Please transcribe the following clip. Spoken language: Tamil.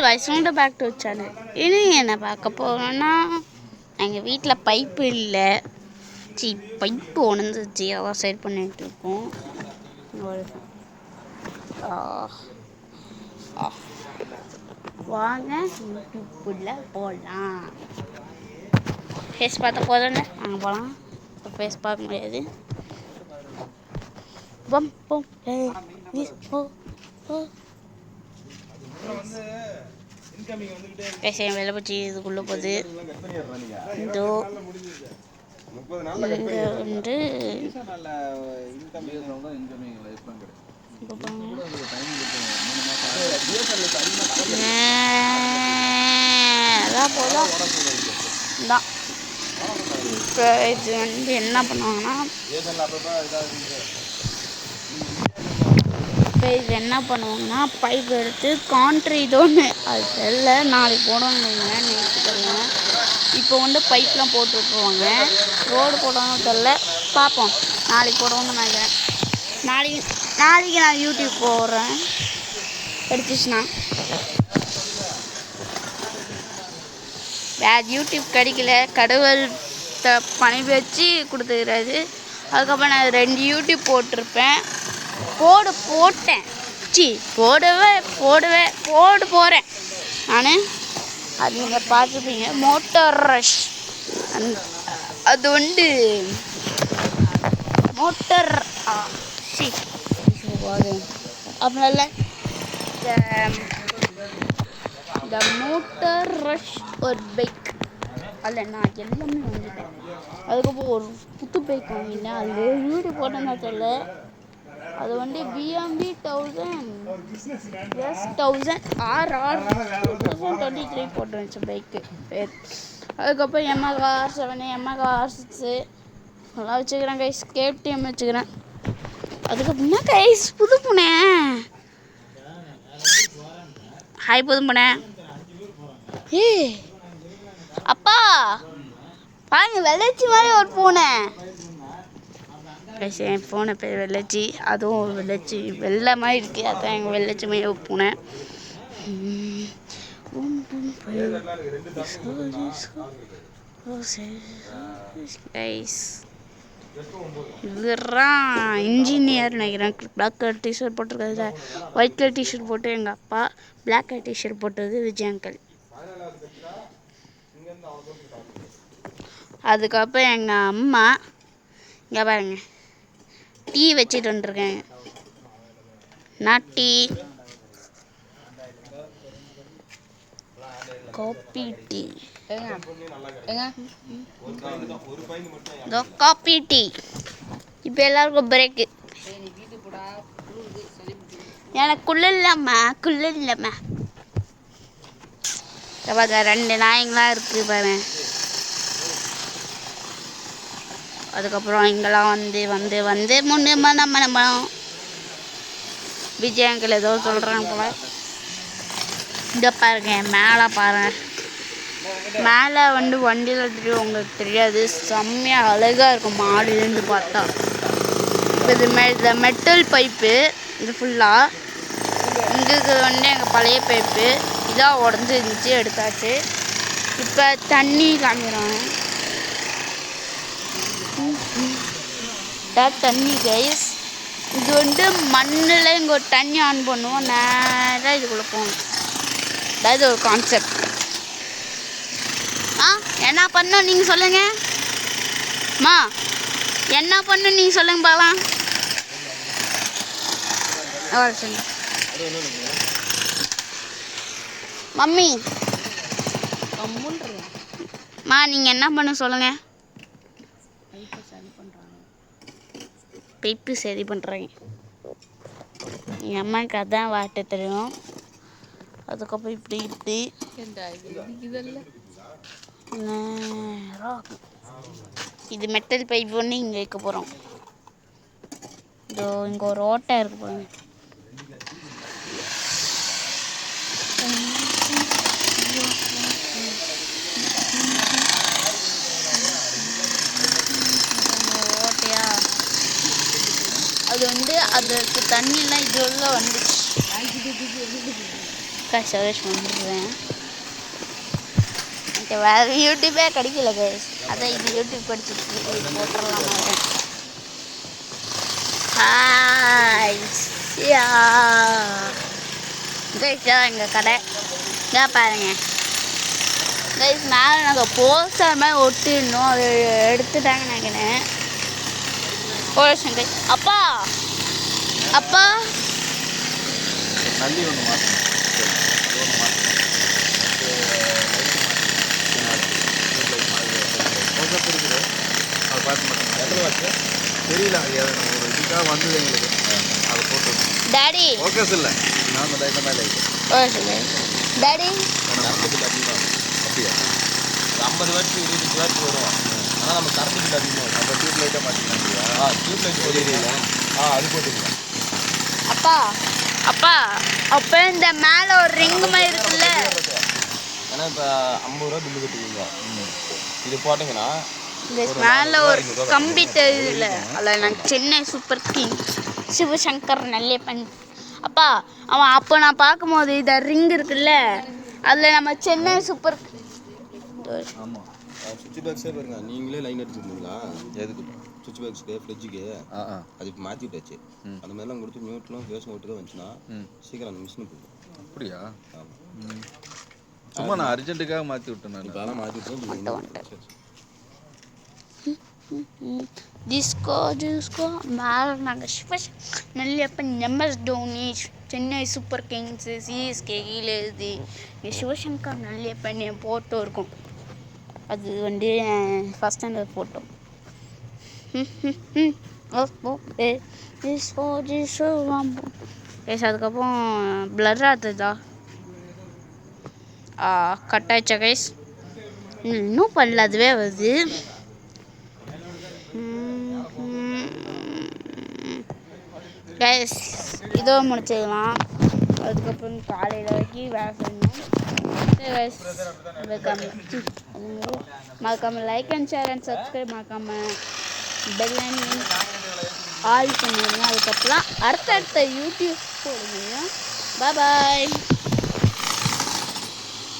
guys, welcome back to channel. இன்னைக்கு என்ன பார்க்க போறோம்னா எங்கள் வீட்டில் பைப்பு இல்லை. பைப்பு உணர்ந்துச்சு, அதான் சரி பண்ணிட்டு இருக்கோம். வாங்க யூடியூப்ல போகலாம். ஃபேஸ் பார்த்த போதும்ல, அங்கே போகலாம். இப்போ ஃபேஸ் பார்க்க முடியாது. வேலை பற்றி இதுக்குள்ள போகுது. இதோ வந்து தான் இப்போ இது வந்து என்ன பண்ணுவாங்கன்னா பைப் எடுத்து கான்ட்ரீட் ஒன்று அது தெரியல, நாளைக்கு போடணுங்க நினைச்சுக்கோங்க. இப்போ வந்து பைப்லாம் போட்டு விட்ருவாங்க. ரோடு போடணும்னு தெரில, பார்ப்போம். நாளைக்கு போடணும்னு நினைக்கிறேன். நாளைக்கு நான் யூடியூப் போடுறேன் கிடைச்சிச்சுன்னா. வேறு யூடியூப் கிடைக்கல, கடவுள் பணி வச்சு கொடுத்துக்கிறாரு. அதுக்கப்புறம் நான் 2 யூடியூப் போட்டிருப்பேன். போட்டேன் போட போகிறேன் நான். அது நீங்கள் பார்த்துருப்பீங்க, மோட்டார் ரஷ். அது வந்து மோட்டர் அப்படின்னால இந்த மோட்டார் ரஷ் ஒரு பைக் அதில் நான் எல்லாமே வாங்கிட்டேன். அதுக்கப்புறம் ஒரு புது பைக் வாங்கிட்டேன். அதில் வீடு போட்டேன்னா தெரியல. அது வந்து பிஎம்பி 1000 2023 போட்டு வந்துச்சு பைக்கு பேர். அதுக்கப்புறம் Yamaha R7 Yamaha R6 எல்லாம் வச்சுக்கிறேன் கைஸ். KTM வச்சுக்கிறேன். அதுக்கப்புறமா கைஸ் புது பூனை. ஹாய் புது பூனை. அப்பா பாருங்க, வெள்ளச்சி மாதிரி ஒரு பூனை. என் பூனை பேர் வெள்ளச்சி. அதுவும் ஒரு வெள்ளச்சி வெள்ளை மாதிரி இருக்குது. அதுதான் எங்கள் வெள்ளச்சி மாதிரி ஒரு பூனை. இதுதான் இன்ஜினியர் நினைக்கிறேன். பிளாக் கலர் டிஷர்ட் போட்டிருக்காது, ஒயிட் கலர் டிஷர்ட் போட்டு எங்கள் அப்பா, பிளாக் கலர் டிஷர்ட் போட்டது விஜய் அங்கிள். அதுக்கப்புறம் எங்கள் அம்மா இங்கே பாருங்க டீ வச்சுட்டு வந்துருக்கேன். நான் tea coffee tea coffee tea. இப்போ எல்லாருக்கும் பிரேக்கு. எனக்கு குள்ள இல்லைம்மா 2 நாய்ங்களாம் இருக்குது பாரு. அதுக்கப்புறம் இங்கெல்லாம் வந்து நம்ம விஜய் அங்கிள் ஏதோ சொல்கிறாங்க போல. இங்கே பாருங்க, மேலே பாருங்க. மேலே வந்து வண்டியில் தெரியும், உங்களுக்கு தெரியாது. செம்மையாக அழகாக இருக்கும் மாடிலேருந்து பார்த்தா. இப்போ இது மெட்டல் பைப்பு. இது ஃபுல்லாக இங்கே வந்து எங்கள் பழைய பைப்பு. இதாக உடஞ்சி இருந்துச்சு, எடுத்தாச்சு. இப்போ தண்ணி காமிக்கிறாங்க. தண்ணி கைஸ். இது வந்து மண்ணில் இங்கே ஒரு தண்ணி ஆன் பண்ணுவோம், நேராக இதுக்குள்ளே போகணும். அதாவது ஒரு கான்செப்ட். என்ன பண்ணோம் நீங்கள் சொல்லுங்கள் மா, என்ன பண்ணணும் நீங்கள் சொல்லுங்க பார்க்கலாம். மம்மி மா, நீங்கள் என்ன பண்ண சொல்லுங்கள். பைப்பு சரி பண்ணுறாங்க. எங்கள் அம்மாவுக்கு அதான் வாட்ட தெரியும். அதுக்கப்புறம் இப்படி இது மெட்டல் பைப் ஒன்று இங்கே வைக்க போகிறோம். இதோ இங்கே ஒரு ஓட்டை இருக்கு போங்க. ஓட்டையா அது வந்து அதுக்கு தண்ணியெல்லாம் இது உள்ள வந்துச்சு. சர்ச் பண்ணுறேன். எனக்கு வேறு யூடியூபே கிடைக்கல கைஸ், அதான் இது யூடியூப் படிச்சுட்டு போட்டுடலாம். கைஸ் எங்கள் கடை இதான் பாருங்க கைஸ். மேலே நாங்கள் போஸ்டர் மாதிரி ஒட்டிடணும், அது எடுத்துட்டாங்க நினைக்கிறேன். Police guys. அப்பா அப்பா நல்லி ஒன்று மாற்றணும். இருக்குது அதை பார்த்து மாட்டோம். எவ்வளோ ஆச்சு தெரியல, அது நம்ம ஒரு இதுக்காக வந்தது எங்களுக்கு. அதை போட்டு டாடி ஓகே இல்லை நான் அந்த டைம் மேலே டாடி 50 பில் அதிகமாக அப்படியா? அது 50 வாட்ஸ் 20 வாட்ஸ் வரும். ஆனால் நம்ம கரண்ட் பில் அதிகமாக வரும். அப்போ டியூப் லைட்டாக மாற்றிக்கலாம். டியூப் லைட் போட்டுருக்கீங்களா? அது போட்டுருக்கேன். அப்பா அப்பா அப்போ இந்த மேலே ஒரு ரிங் மாதிரி இருக்குல்ல, ஏன்னா இப்போ 50 ரூபா பில்லு கட்டுவீங்க. இது போட்டிங்கன்னா இந்த மேலே ஒரு கம்பி தெரியுதுல்ல, அதில் நான் சென்னை சூப்பர் கிங் சிவசங்கர் நல்லப்பன். அப்பா அவன் அப்போ நான் பார்க்கும்போது இந்த ரிங் இருக்குல்ல, அதில் நம்ம சென்னை சூப்பர். ஆமாம் சுவிட்ச் பாக்ஸே பாருங்க, நீங்களே லைன் அடிச்சுருந்தீங்களா? எதுக்கு சுவிட்ச் பாக்ஸுக்கு ஃப்ரிட்ஜுக்கு அது இப்போ மாற்றி விட்டாச்சு. அந்த மாதிரிலாம் கொடுத்து மியூட்லாம் பேச ஓட்டுதான் வந்துச்சுன்னா சீக்கிரம் அந்த மிஷினு போகும். அப்படியா? ஆமாம். சும்மா நான் அர்ஜென்ட்டுக்காக மாற்றி விட்டேன். நான் இப்போலாம் மாற்றி விட்டேன். டிஸ்கோ டிஸ்கோ மேலே நாங்கள் Sivas Nallappan MS Dhoni Chennai Super Kings CSK கீழே எழுதி சிவசங்கர் நல்லப்பன் என் ஃபோட்டோ இருக்கும். அது வந்து ஃபஸ்ட் ஸ்டாண்டர்ட் ஃபோட்டோ. அதுக்கப்புறம் பிளர் ஆகுதா கட்டாயிச்சா கைஸ்? இன்னும் பண்ணல, அதுவே வருது. கைஸ் இதோ முடிச்சிடலாம். அதுக்கப்புறம் காலையில் வரைக்கும் வேலை செய்யணும். மறக்காமல் like and share and subscribe, மறக்காமல் பெல் ஐக்கன் ஆல் பண்ணிடுங்க. அதுக்கப்புறம் அடுத்தடுத்த யூடியூப் போடுங்க. பாய்.